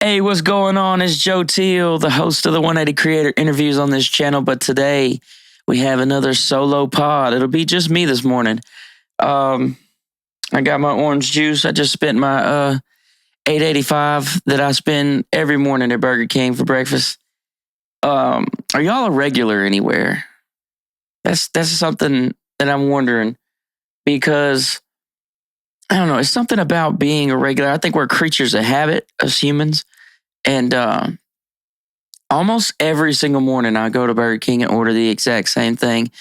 Hey, what's going on? It's Joe Teel, the host of the 180 Creator interviews on this channel. But today we have another solo pod. It'll be just me this morning. I got my orange juice. I just spent my $8.85 that I spend every morning at Burger King for breakfast. Are y'all a regular anywhere? That's something that I'm wondering, because I don't know. It's something about being a regular. I think we're creatures of habit as humans. And almost every single morning I go to Burger King and order the exact same thing.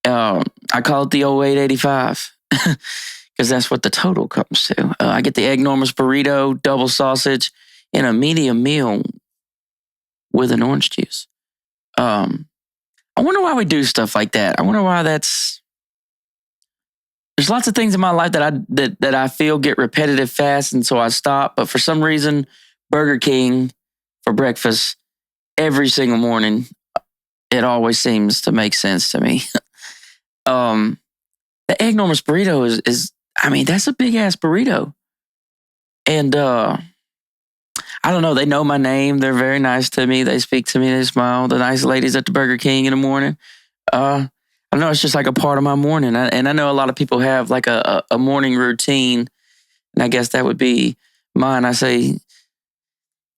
I call it the old 885 because that's what the total comes to. I get the egg enormous burrito, double sausage, and a medium meal with an orange juice. I wonder why we do stuff like that. I wonder why that's... There's lots of things in my life that I feel get repetitive fast, and so I stop. But for some reason, Burger King for breakfast every single morning, it always seems to make sense to me. The egg enormous burrito is I mean, that's a big ass burrito. And I don't know, they know my name. They're very nice to me. They speak to me, they smile. The nice ladies at the Burger King in the morning. I don't know, it's just like a part of my morning. And I know a lot of people have like a morning routine, and I guess that would be mine. I say,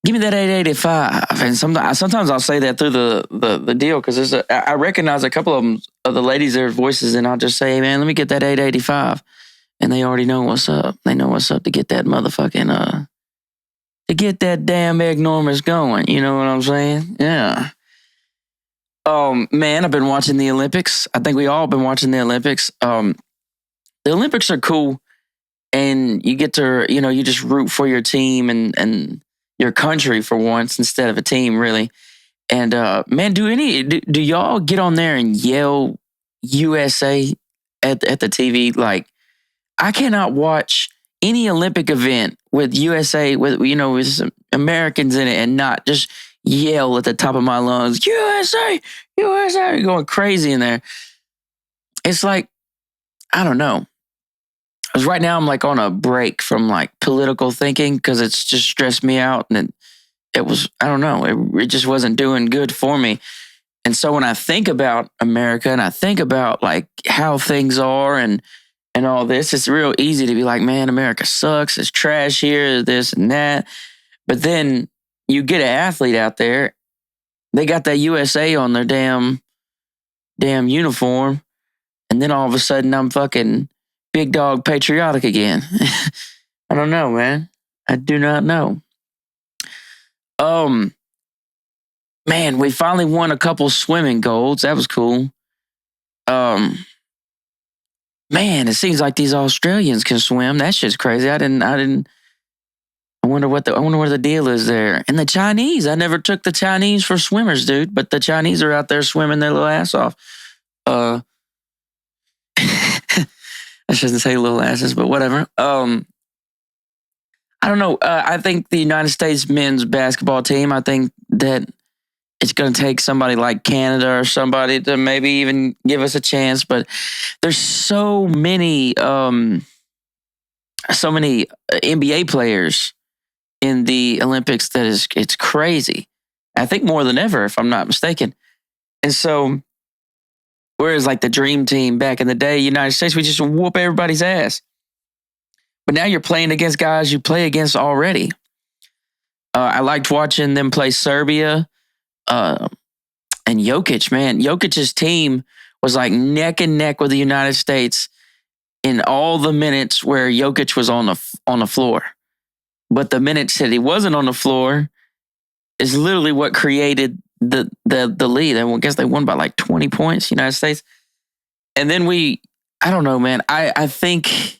give me that 885. And sometimes I'll say that through the deal, because I recognize a couple of them, of the ladies, their voices, and I'll just say, hey, man, let me get that 885. And they already know what's up. They know what's up to get that motherfucking, to get that damn egg enormous going. You know what I'm saying? Yeah. Man, I've been watching the Olympics. I think we all been watching the Olympics. The Olympics are cool, and you get to, you just root for your team and your country for once instead of a team, really. And man, do y'all get on there and yell USA at the TV? Like, I cannot watch any Olympic event with USA with some Americans in it and not just yell at the top of my lungs, USA, USA, going crazy in there. It's like, I don't know. Because right now I'm like on a break from like political thinking, because it's just stressed me out, and it was, I don't know, it just wasn't doing good for me. And so when I think about America and I think about like how things are and all this, it's real easy to be like, man, America sucks. It's trash here, this and that. But then you get an athlete out there, they got that USA on their damn uniform, and then all of a sudden I'm fucking big dog patriotic again. I don't know, man. I do not know. Man, we finally won a couple swimming golds. That was cool. Man, it seems like these Australians can swim. That shit's crazy. I wonder what the deal is there. And the Chinese, I never took the Chinese for swimmers, dude. But the Chinese are out there swimming their little ass off. I shouldn't say little asses, but whatever. I don't know. I think the United States men's basketball team, I think that it's going to take somebody like Canada or somebody to maybe even give us a chance. But there's so many NBA players in the Olympics that it's crazy. I think more than ever, if I'm not mistaken. And so, whereas like the dream team back in the day, United States, we just whoop everybody's ass. But now you're playing against guys you play against already. I liked watching them play Serbia. And Jokic, man, Jokic's team was like neck and neck with the United States in all the minutes where Jokic was on the floor. But the minutes that he wasn't on the floor is literally what created the lead. I guess they won by like 20 points, United States. And then I don't know, man. I think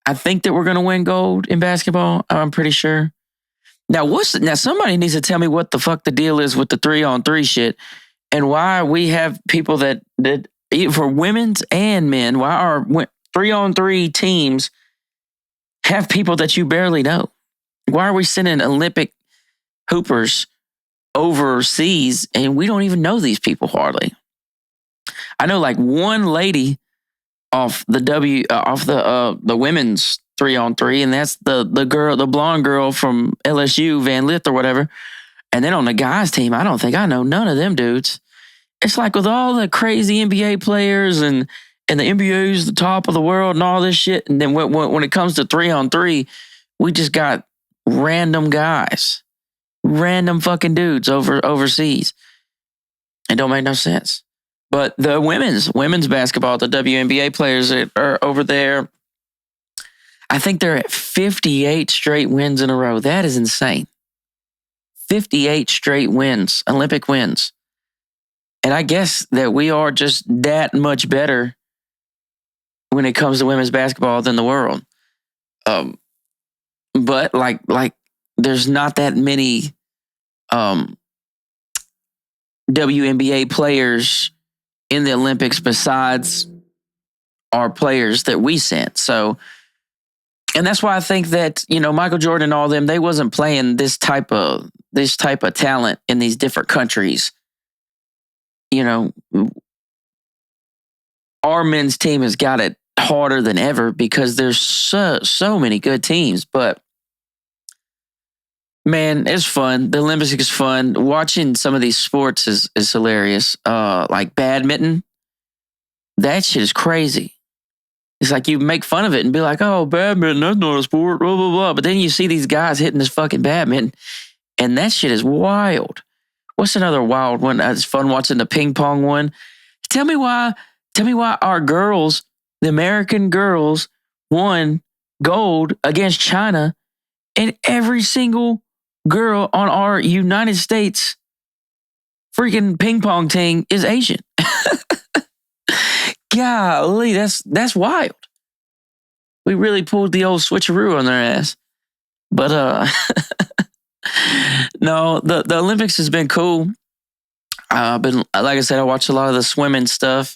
that we're gonna win gold in basketball. I'm pretty sure. Now somebody needs to tell me what the fuck the deal is with the 3-on-3 shit, and why we have people that for women's and men, why our 3-on-3 teams have people that you barely know. Why are we sending Olympic hoopers overseas and we don't even know these people hardly? I know like one lady off the women's 3-on-3, and that's the girl, the blonde girl from LSU, Van Lith or whatever. And then on the guys' team, I don't think I know none of them dudes. It's like with all the crazy NBA players and the NBA's the top of the world and all this shit. And then when it comes to 3-on-3, we just got random guys, random fucking dudes overseas. It don't make no sense. But the women's basketball, the WNBA players are over there. I think they're at 58 straight wins in a row. That is insane. 58 straight wins, Olympic wins. And I guess that we are just that much better when it comes to women's basketball than the world. But like there's not that many WNBA players in the Olympics besides our players that we sent. So, and that's why I think that, Michael Jordan and all them, they wasn't playing this type of talent in these different countries. Our men's team has got it harder than ever because there's so many good teams. But man, it's fun. The Olympics is fun. Watching some of these sports is hilarious. Like badminton, that shit is crazy. It's like you make fun of it and be like, oh, badminton, that's not a sport, blah, blah, blah. But then you see these guys hitting this fucking badminton, and that shit is wild. What's another wild one? It's fun watching the ping pong one. Tell me why our girls, the American girls, won gold against China, and every single girl on our United States freaking ping pong team is Asian. Golly, that's wild. We really pulled the old switcheroo on their ass. But no, the Olympics has been cool. Like I said, I watched a lot of the swimming stuff.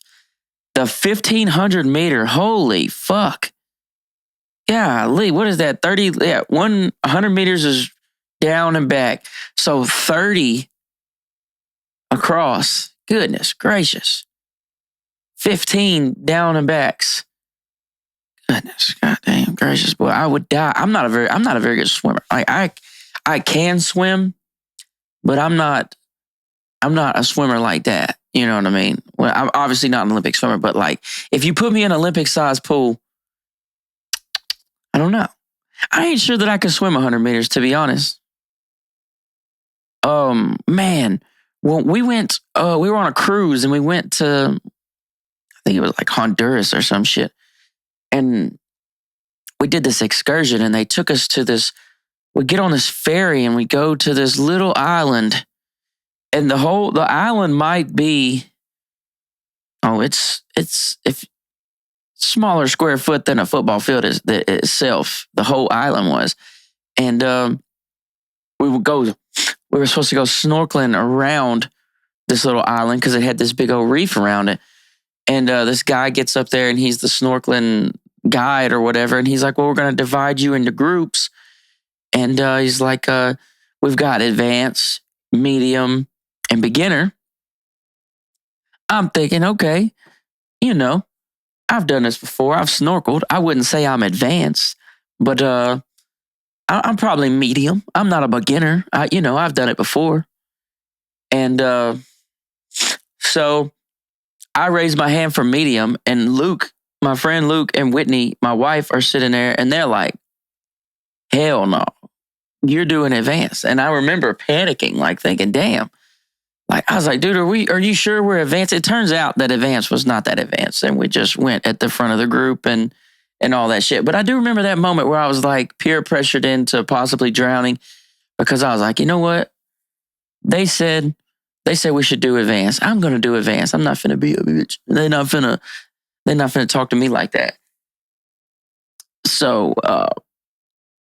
The 1,500 meter, holy fuck. Golly, what is that? 100 meters is down and back. So 30 across. Goodness gracious. 15 down and backs. Goodness, goddamn gracious, boy, I would die. I'm not a very good swimmer. I can swim, but I'm not a swimmer like that. You know what I mean? Well, I'm obviously not an Olympic swimmer, but like if you put me in an Olympic-sized pool, I don't know. I ain't sure that I could swim 100 meters, to be honest. Man, when we went, we were on a cruise and we went to, I think it was like Honduras or some shit. And we did this excursion and they took us to this, we get on this ferry and we go to this little island. And the island might be, it's smaller square foot than a football field itself. The whole island was. And we were supposed to go snorkeling around this little island because it had this big old reef around it. And this guy gets up there and he's the snorkeling guide or whatever. And he's like, well, we're going to divide you into groups. And he's like, we've got advanced, medium, and beginner. I'm thinking, okay, I've done this before. I've snorkeled. I wouldn't say I'm advanced, but I'm probably medium. I'm not a beginner. I've done it before. And so I raised my hand for medium, and Luke, my friend Luke, and Whitney, my wife, are sitting there, and they're like, hell no, you're doing advanced. And I remember panicking, like thinking, damn. Like, I was like, dude, are you sure we're advanced? It turns out that advanced was not that advanced. And we just went at the front of the group and all that shit. But I do remember that moment where I was like peer pressured into possibly drowning because I was like, you know what? They said we should do advanced. I'm going to do advanced. I'm not finna be a bitch. They're not finna talk to me like that. So,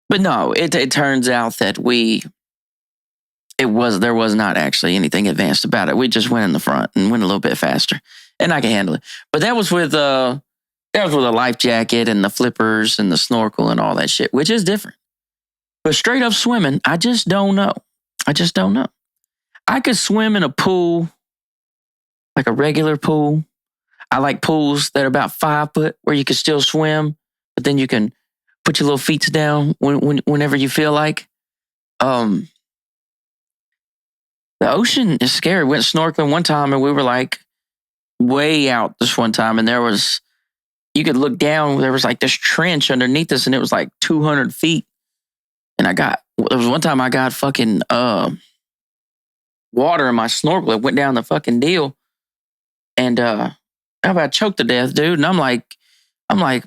but no, it turns out that there was not actually anything advanced about it. We just went in the front and went a little bit faster, and I can handle it. But that was with a life jacket and the flippers and the snorkel and all that shit, which is different. But straight up swimming, I just don't know. I could swim in a pool, like a regular pool. I like pools that are about 5 foot where you can still swim, but then you can put your little feet down whenever you feel like. The ocean is scary. We went snorkeling one time and we were like way out this one time, and you could look down. There was like this trench underneath us, and it was like 200 feet. And there was one time I got fucking water in my snorkel. It went down the fucking deal, and I about choked to death, dude. And I'm like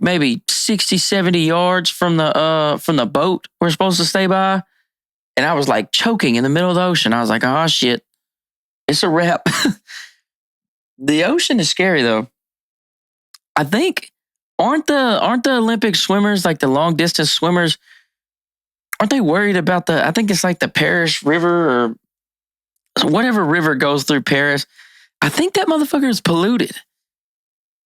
maybe 60, 70 yards from the boat we're supposed to stay by. And I was like choking in the middle of the ocean. I was like, oh shit, it's a wrap. The ocean is scary though. I think aren't the Olympic swimmers, like the long distance swimmers, aren't they worried about I think it's like the Paris River or whatever river goes through Paris. I think that motherfucker is polluted.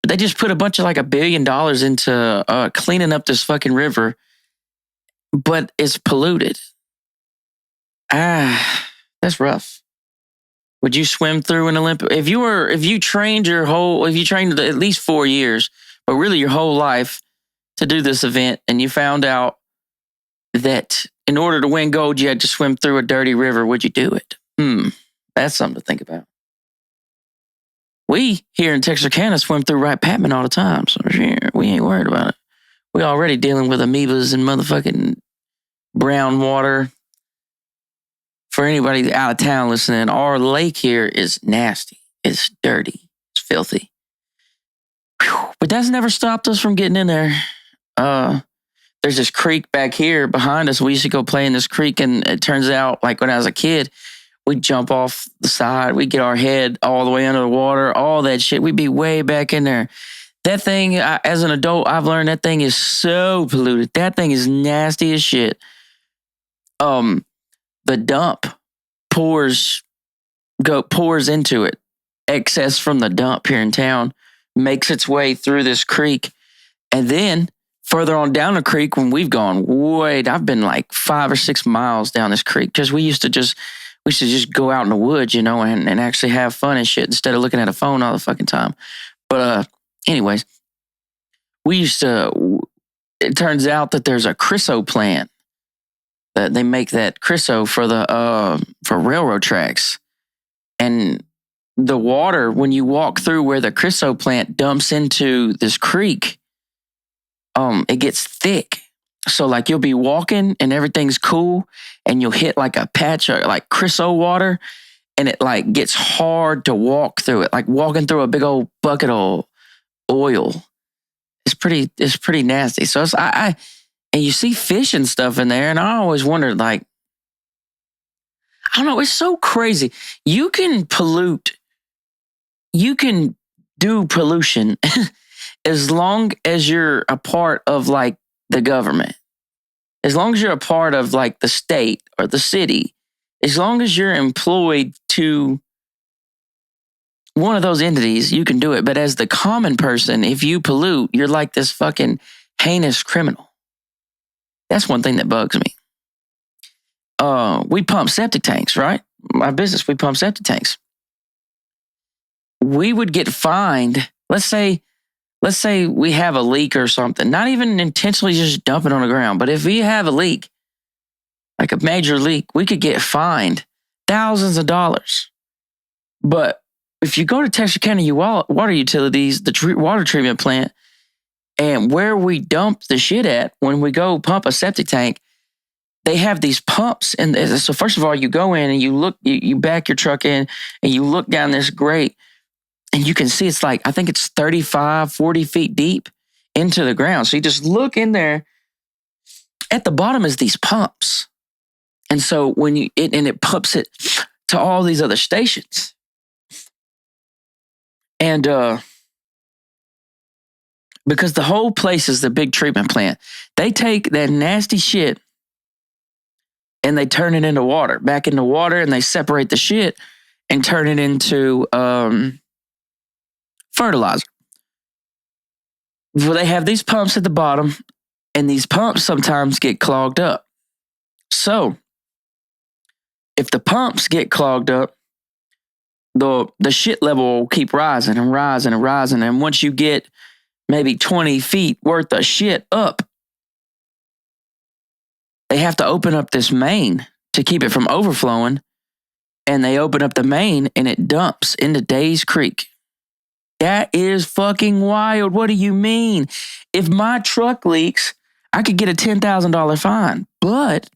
They just put a bunch of like $1 billion into cleaning up this fucking river, but it's polluted. That's rough. Would you swim through an Olympic? If you trained at least 4 years, but really your whole life to do this event, and you found out that in order to win gold, you had to swim through a dirty river, would you do it? That's something to think about. We here in Texarkana swim through Wright Patman all the time, so we ain't worried about it. We already dealing with amoebas and motherfucking brown water. For anybody out of town listening, our lake here is nasty. It's dirty. It's filthy. Whew. But that's never stopped us from getting in there. There's this creek back here behind us. We used to go play in this creek, and it turns out, like when I was a kid, we'd jump off the side. We'd get our head all the way under the water, all that shit. We'd be way back in there. That thing, as an adult, I've learned that thing is so polluted. That thing is nasty as shit. The dump pours into it. Excess from the dump here in town makes its way through this creek. And then further on down the creek, when we've gone, I've been like 5 or 6 miles down this creek, because we used to just go out in the woods, and actually have fun and shit instead of looking at a phone all the fucking time. But anyways, it turns out that there's a chryso plant that they make that chryso for railroad tracks. And the water, when you walk through where the chryso plant dumps into this creek, it gets thick. So like you'll be walking and everything's cool, and you'll hit like a patch of like chryso water, and it like gets hard to walk through it, like walking through a big old bucket of oil. It's pretty nasty. So and you see fish and stuff in there, and I always wondered, like, I don't know, it's so crazy. You can do pollution as long as you're a part of like the government. As long as you're a part of like the state or the city, as long as you're employed to one of those entities, you can do it. But as the common person, if you pollute, you're like this fucking heinous criminal. That's one thing that bugs me. We pump septic tanks, right? My business, we pump septic tanks. We would get fined. Let's say we have a leak or something, not even intentionally just dump it on the ground, but if we have a leak, like a major leak, we could get fined thousands of dollars. But if you go to Texarkana Water Utilities, the water treatment plant, and where we dump the shit at when we go pump a septic tank, they have these pumps. And so first of all, you go in and you back your truck in and you look down this grate, and you can see it's like, I think it's 35, 40 feet deep into the ground. So you just look in there. At the bottom is these pumps. And so it pumps it to all these other stations. And because the whole place is the big treatment plant, they take that nasty shit and they turn it into water, back into water, and they separate the shit and turn it into fertilizer. Well, they have these pumps at the bottom, and these pumps sometimes get clogged up. So if the pumps get clogged up, the shit level will keep rising and rising and rising. And once you get maybe 20 feet worth of shit up, they have to open up this main to keep it from overflowing. And they open up the main and it dumps into Days Creek. That is fucking wild. What do you mean? If my truck leaks, I could get a $10,000 fine. But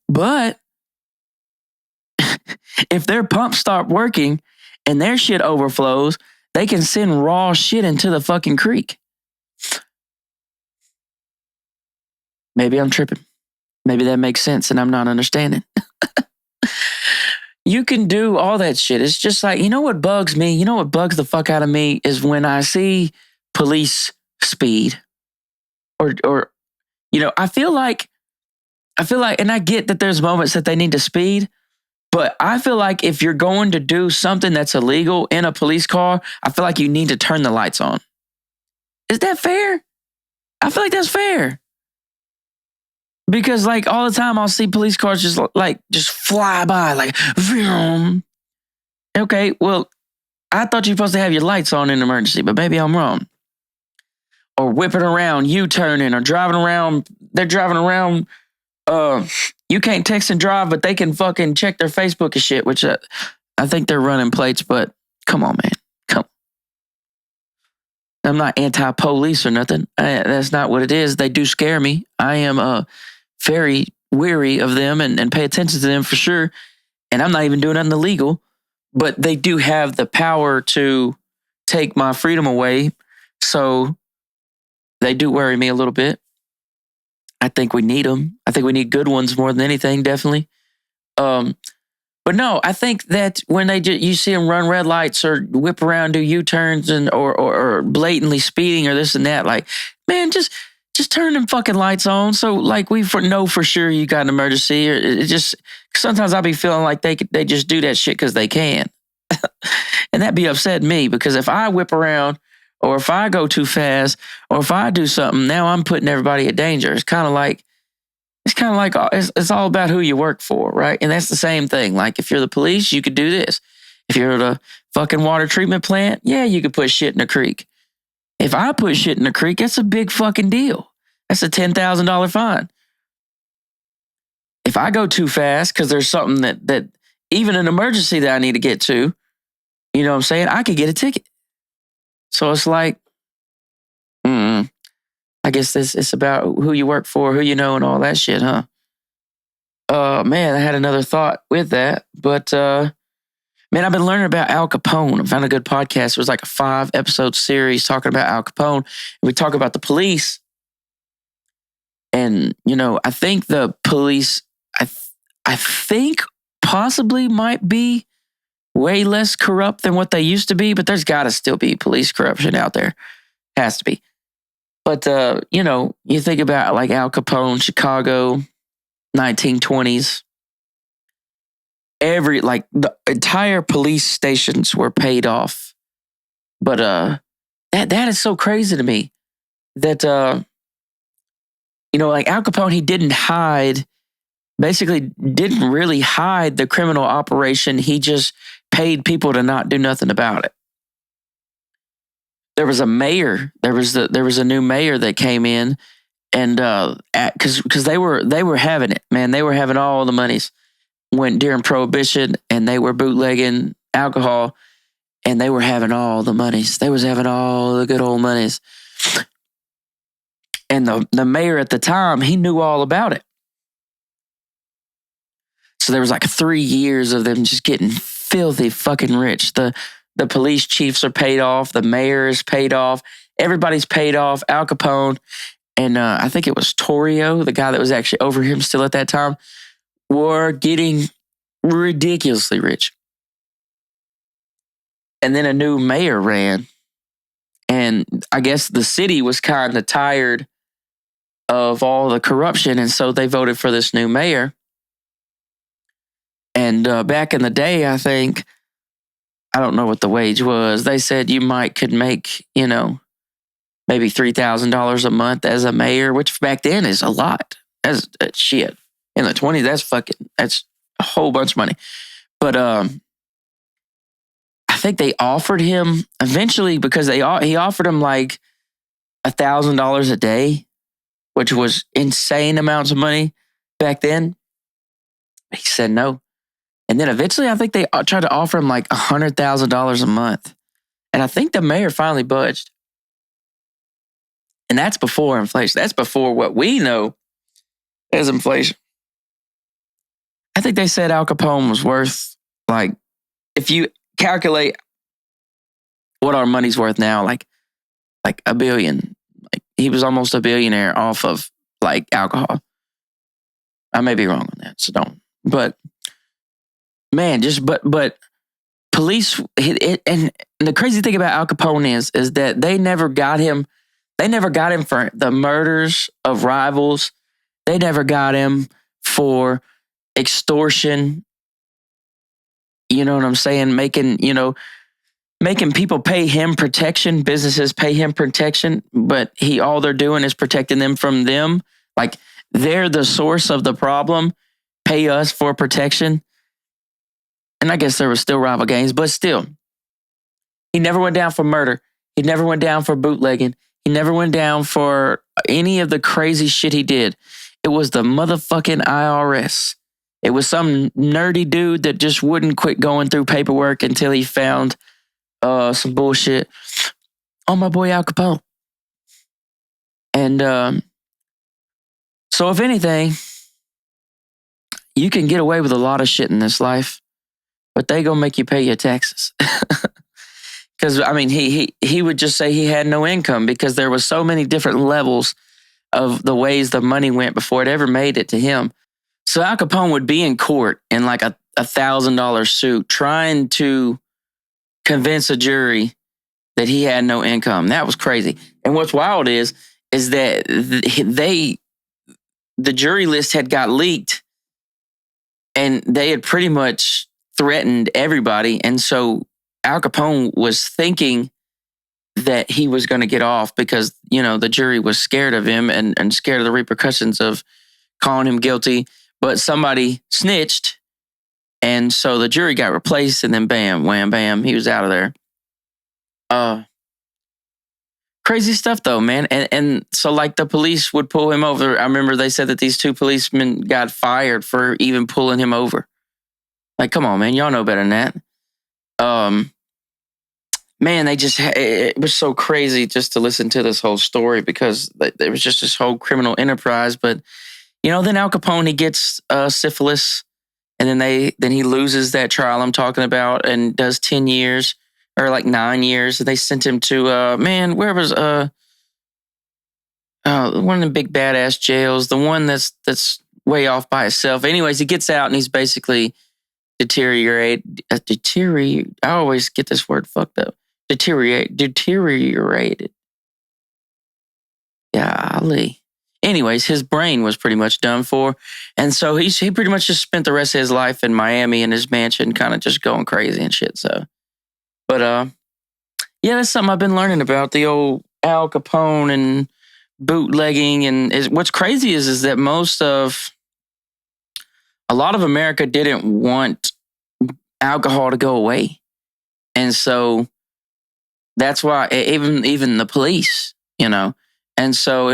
if their pumps stop working and their shit overflows, they can send raw shit into the fucking creek. Maybe I'm tripping. Maybe that makes sense and I'm not understanding. You can do all that shit. It's just like, you know what bugs me? You know what bugs the fuck out of me is when I see police speed or I feel like, and I get that there's moments that they need to speed, but I feel like if you're going to do something that's illegal in a police car, I feel like you need to turn the lights on. Is that fair? I feel like that's fair. Because like all the time I'll see police cars just fly by like, vroom. Okay, well, I thought you're supposed to have your lights on in an emergency, but maybe I'm wrong. Or whipping around, U-turning, or driving around. They're driving around. You can't text and drive, but they can fucking check their Facebook and shit, which I think they're running plates, but come on, man. Come on. I'm not anti-police or nothing. That's not what it is. They do scare me. I am very weary of them and pay attention to them for sure. And I'm not even doing nothing illegal, but they do have the power to take my freedom away. So they do worry me a little bit. I think we need them. I think we need good ones more than anything, definitely. But no, I think that when you see them run red lights or whip around, do U-turns or blatantly speeding or this and that, like, man, just turn them fucking lights on. So like we know for sure you got an emergency. Or it just sometimes I'll be feeling like they just do that shit because they can, and that be upsetting me because if I whip around or if I go too fast or if I do something, now I'm putting everybody at danger. It's kind of like it's all about who you work for, right? And that's the same thing. Like if you're the police, you could do this. If you're the fucking water treatment plant, yeah, you could put shit in a creek. If I put shit in a creek, that's a big fucking deal. That's a $10,000 fine. If I go too fast because there's something that even an emergency that I need to get to, you know what I'm saying? I could get a ticket. So it's like, I guess it's about who you work for, who you know, and all that shit, huh? Man, I had another thought with that, but man, I've been learning about Al Capone. I found a good podcast. It was like a 5-episode series talking about Al Capone. And we talk about the police. And, I think the police, I think possibly might be way less corrupt than what they used to be, but there's got to still be police corruption out there. Has to be. But, you think about like Al Capone, Chicago, 1920s. The entire police stations were paid off. But that is so crazy to me that, like Al Capone, he didn't really hide the criminal operation. He just paid people to not do nothing about it. There was a mayor. There was a new mayor that came in, and because they were having it, man. They were having all the monies. Went during Prohibition, and they were bootlegging alcohol, and they were having all the monies. They was having all the good old monies. And the mayor at the time, he knew all about it. So there was like 3 years of them just getting filthy fucking rich. The police chiefs are paid off. The mayor is paid off. Everybody's paid off. Al Capone and I think it was Torrio, the guy that was actually over him still at that time, were getting ridiculously rich. And then a new mayor ran. And I guess the city was kind of tired of all the corruption. And so they voted for this new mayor. And back in the day, I think, I don't know what the wage was. They said you could make, maybe $3,000 a month as a mayor, which back then is a lot. That's shit. In the 20s, that's a whole bunch of money. But I think they offered him eventually because he offered him like $1,000 a day, which was insane amounts of money back then. He said no. And then eventually, I think they tried to offer him like $100,000 a month. And I think the mayor finally budged. And that's before inflation. That's before what we know as inflation. I think they said Al Capone was worth, like, if you calculate what our money's worth now, like $1 billion. Like, he was almost a billionaire off of like alcohol. I may be wrong on that, so don't. But man, but police, and the crazy thing about Al Capone is that they never got him. They never got him for the murders of rivals. They never got him for extortion. You know what I'm saying? Making people pay him protection, businesses pay him protection, but all they're doing is protecting them from them. Like, they're the source of the problem, pay us for protection. And I guess there were still rival gangs, but still, he never went down for murder. He never went down for bootlegging. He never went down for any of the crazy shit he did. It was the motherfucking IRS. It was some nerdy dude that just wouldn't quit going through paperwork until he found some bullshit on my boy Al Capone. And so if anything, you can get away with a lot of shit in this life, but they gonna make you pay your taxes. Because I mean, he would just say he had no income because there was so many different levels of the ways the money went before it ever made it to him. So Al Capone would be in court in like a $1,000 suit trying to convince a jury that he had no income. That was crazy. And what's wild is that the jury list had got leaked and they had pretty much threatened everybody. And so Al Capone was thinking that he was going to get off because, the jury was scared of him and scared of the repercussions of calling him guilty. But somebody snitched. And so the jury got replaced and then bam, wham, bam, he was out of there. Crazy stuff though, man. And so like the police would pull him over. I remember they said that these 2 policemen got fired for even pulling him over. Like, come on, man. Y'all know better than that. Man, it was so crazy just to listen to this whole story because there was just this whole criminal enterprise. But, then Al Capone, he gets syphilis and then he loses that trial I'm talking about and does 10 years or like 9 years. And they sent him to, where was one of the big badass jails, the one that's way off by itself. Anyways, he gets out and he's basically deteriorated. I always get this word fucked up. Deteriorated. Golly. Anyways, his brain was pretty much done for. And so he pretty much just spent the rest of his life in Miami in his mansion, kind of just going crazy and shit. So, but yeah, that's something I've been learning about, the old Al Capone and bootlegging. And what's crazy is that a lot of America didn't want alcohol to go away. And so that's why even the police, and so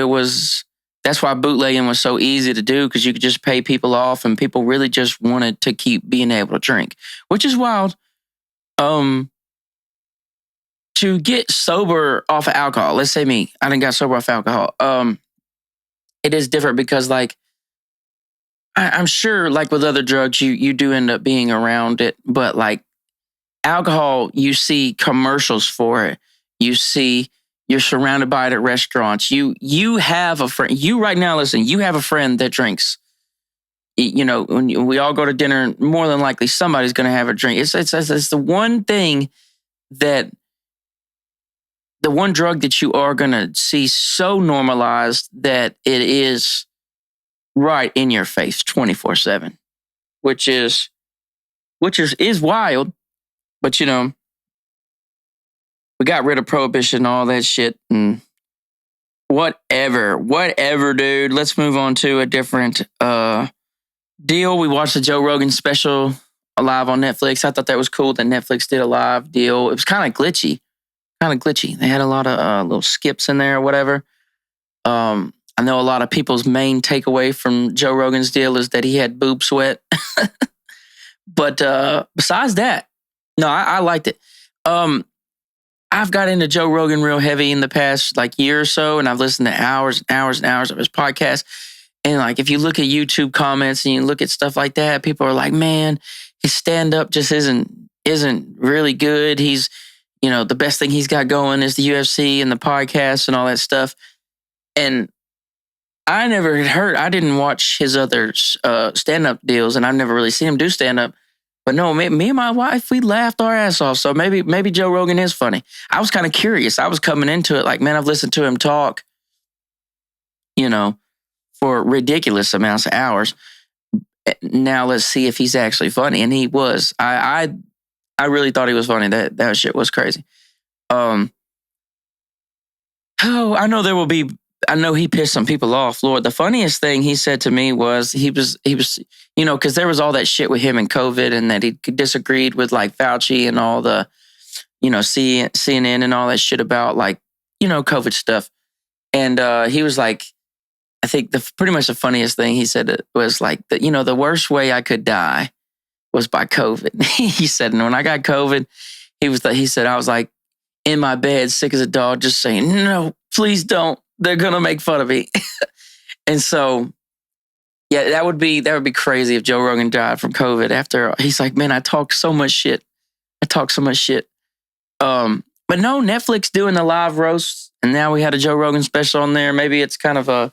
that's why bootlegging was so easy to do because you could just pay people off and people really just wanted to keep being able to drink, which is wild. To get sober off of alcohol, let's say me, I didn't got sober off alcohol. It is different because like, I'm sure like with other drugs, you do end up being around it, but like alcohol, you see commercials for it. You're surrounded by it at restaurants. You have a friend. You right now, listen, you have a friend that drinks. When we all go to dinner, more than likely somebody's going to have a drink. It's the one thing the one drug that you are going to see so normalized that it is right in your face 24/7, which is wild. But we got rid of prohibition, all that shit, and whatever, dude. Let's move on to a different deal. We watched the Joe Rogan special live on Netflix. I thought that was cool that Netflix did a live deal. It was kind of glitchy. They had a lot of little skips in there or whatever. I know a lot of people's main takeaway from Joe Rogan's deal is that he had boob sweat. But besides that, no, I liked it. I've got into Joe Rogan real heavy in the past like year or so, and I've listened to hours and hours and hours of his podcast. And like, if you look at YouTube comments and you look at stuff like that, people are like, "Man, his stand up just isn't really good. He's, the best thing he's got going is the UFC and the podcast and all that stuff." And I didn't watch his other stand up deals, and I've never really seen him do stand up. But no, me and my wife, we laughed our ass off. So maybe Joe Rogan is funny. I was kind of curious. I was coming into it like, man, I've listened to him talk, for ridiculous amounts of hours. Now let's see if he's actually funny. And he was. I really thought he was funny. That shit was crazy. I know he pissed some people off. Lord, the funniest thing he said to me was he was, because there was all that shit with him and COVID, and that he disagreed with like Fauci and all the, CNN and all that shit about like, COVID stuff. And he was like, I think pretty much the funniest thing he said was like, the worst way I could die was by COVID. He said, and when I got COVID, he said, I was like in my bed, sick as a dog, just saying, no, please don't. They're going to make fun of me. And so, yeah, that would be crazy if Joe Rogan died from COVID after. He's like, man, I talk so much shit. But no, Netflix doing the live roasts, and now we had a Joe Rogan special on there. Maybe it's kind of a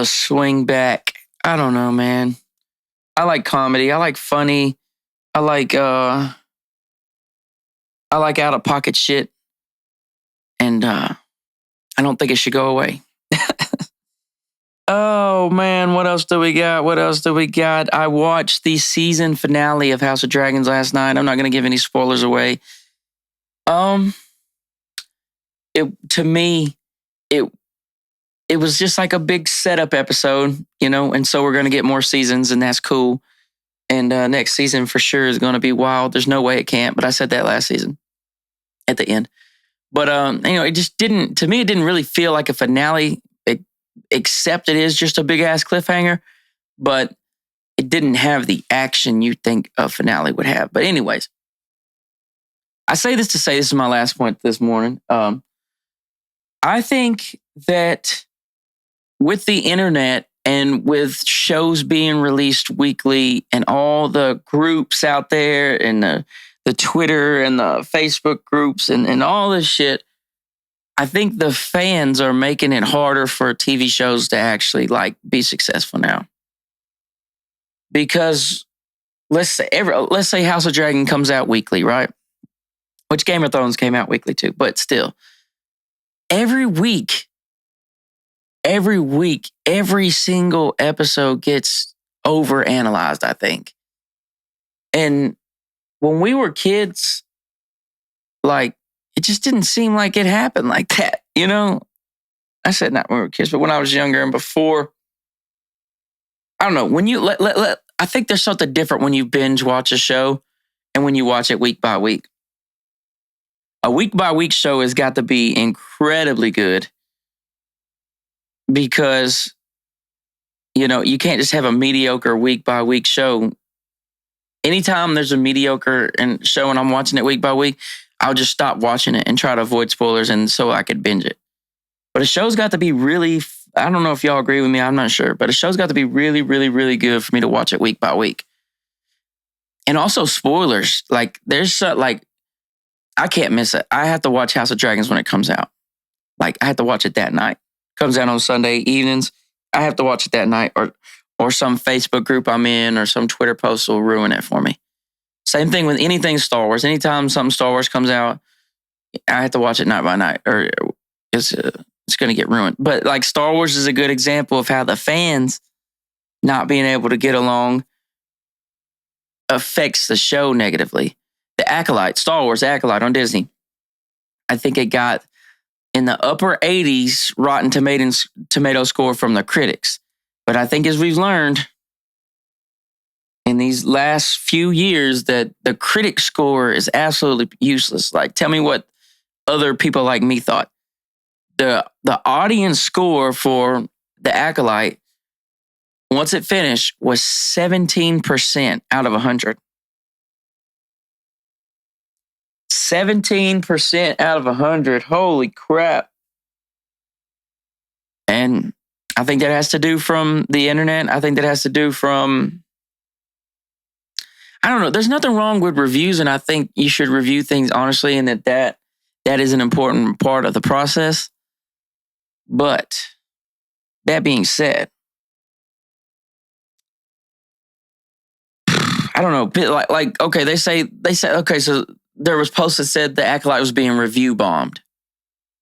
swing back. I don't know, man. I like comedy. I like funny. I like out of pocket shit. And I don't think it should go away. Oh, man, what else do we got? I watched the season finale of House of Dragons last night. I'm not going to give any spoilers away. To me, it was just like a big setup episode, and so we're going to get more seasons, and that's cool. And next season for sure is going to be wild. There's no way it can't, but I said that last season at the end. But, it just didn't really feel like a finale, except it is just a big ass cliffhanger, but it didn't have the action you think a finale would have. But anyways, I say this to say, this is my last point this morning. I think that with the internet and with shows being released weekly and all the groups out there and the Twitter and the Facebook groups and all this shit, I think the fans are making it harder for TV shows to actually like be successful now. Because let's say House of Dragon comes out weekly, right? Which Game of Thrones came out weekly too, but still. Every week, every single episode gets overanalyzed, I think. And when we were kids, like, it just didn't seem like it happened like that, I said not when we were kids, but when I was younger and before. I don't know. When you I think there's something different when you binge watch a show and when you watch it week by week. A week by week show has got to be incredibly good because, you can't just have a mediocre week by week show. Anytime there's a mediocre show and I'm watching it week by week, I'll just stop watching it and try to avoid spoilers and so I could binge it. But a show's got to be really, I don't know if y'all agree with me, I'm not sure, but a show's got to be really, really, really good for me to watch it week by week. And also spoilers. Like, there's I can't miss it. I have to watch House of Dragons when it comes out. Like, I have to watch it that night. Comes out on Sunday evenings. I have to watch it that night, or some Facebook group I'm in, or some Twitter post will ruin it for me. Same thing with anything Star Wars. Anytime something Star Wars comes out, I have to watch it night by night, or it's going to get ruined. But like, Star Wars is a good example of how the fans not being able to get along affects the show negatively. The Acolyte, Star Wars Acolyte on Disney, I think it got in the upper 80s Rotten Tomato score from the critics. But I think as we've learned in these last few years that the critic score is absolutely useless. Like, tell me what other people like me thought. the audience score for The Acolyte, once it finished, was 17% out of 100. 17% out of 100. Holy crap. And I think that has to do from the internet. I think that has to do from, I don't know. There's nothing wrong with reviews, and I think you should review things honestly, and that is an important part of the process. But that being said, I don't know. Like okay, they said okay. So there was posts that said The Acolyte was being review bombed,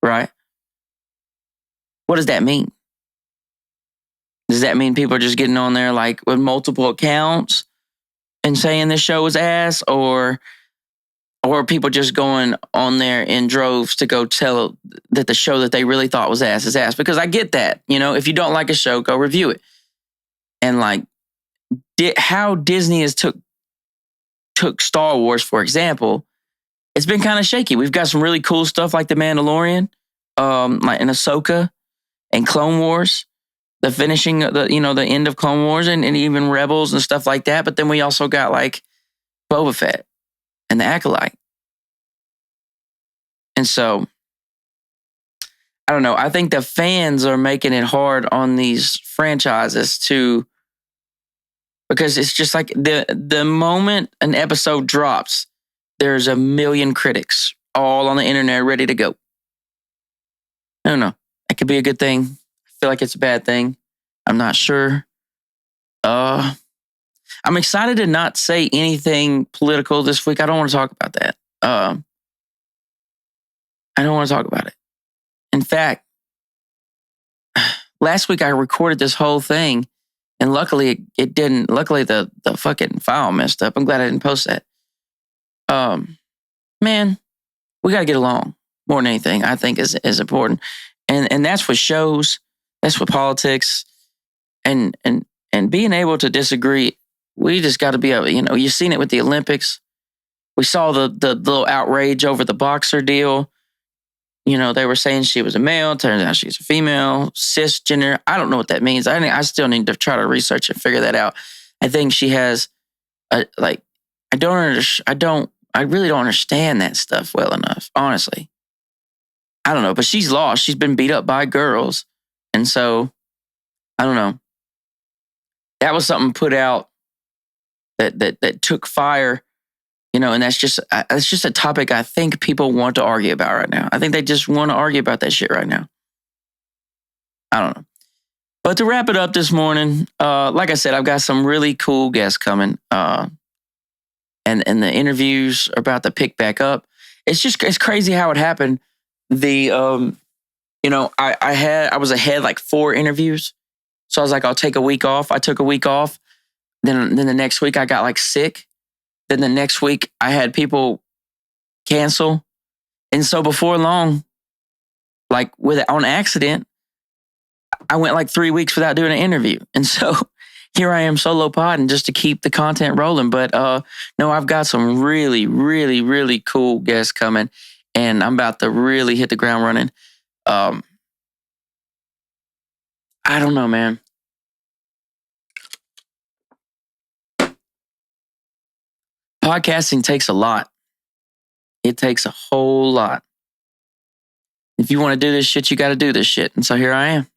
right? What does that mean? Does that mean people are just getting on there like with multiple accounts and saying this show is ass, or are people just going on there in droves to go tell that the show that they really thought was ass is ass? Because I get that, if you don't like a show, go review it. And like how Disney has took Star Wars, for example, it's been kind of shaky. We've got some really cool stuff like The Mandalorian, like in Ahsoka and Clone Wars, the finishing of the end of Clone Wars and even Rebels and stuff like that. But then we also got like Boba Fett and The Acolyte. And so, I don't know. I think the fans are making it hard on these franchises because it's just like the moment an episode drops, there's a million critics all on the internet ready to go. I don't know. It could be a good thing. I feel like it's a bad thing. I'm not sure. I'm excited to not say anything political this week. I don't want to talk about that. I don't want to talk about it. In fact, last week I recorded this whole thing, and luckily it didn't. Luckily the fucking file messed up. I'm glad I didn't post that. Man, we got to get along more than anything. I think is important, and that's with shows. That's with politics, and being able to disagree. We just got to be able. You've seen it with the Olympics. We saw the little outrage over the boxer deal. They were saying she was a male. Turns out she's a female, cisgender. I don't know what that means. I still need to try to research and figure that out. I think she has, I really don't understand that stuff well enough, honestly. I don't know, but she's lost. She's been beat up by girls. And so, I don't know. That was something put out that took fire. And that's just a topic I think people want to argue about right now. I think they just want to argue about that shit right now. I don't know. But to wrap it up this morning, like I said, I've got some really cool guests coming. And the interviews are about to pick back up. It's crazy how it happened. I was ahead like 4 interviews. So I was like, I'll take a week off. I took a week off. Then the next week I got like sick. Then the next week I had people cancel. And so before long, like on accident, I went like 3 weeks without doing an interview. And so here I am solo podding just to keep the content rolling. But no, I've got some really, really, really cool guests coming, and I'm about to really hit the ground running. I don't know, man. Podcasting takes a lot. It takes a whole lot. If you want to do this shit, you got to do this shit. And so here I am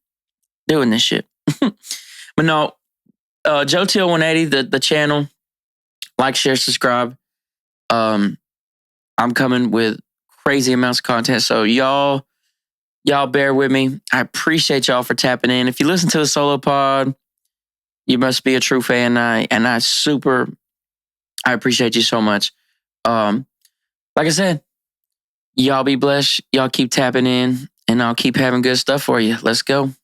doing this shit. But no, Joe Teel 180, the channel, like, share, subscribe. I'm coming with crazy amounts of content. So y'all bear with me. I appreciate y'all for tapping in. If you listen to the solo pod, you must be a true fan. I appreciate you so much. Like I said, y'all be blessed. Y'all keep tapping in, and I'll keep having good stuff for you. Let's go.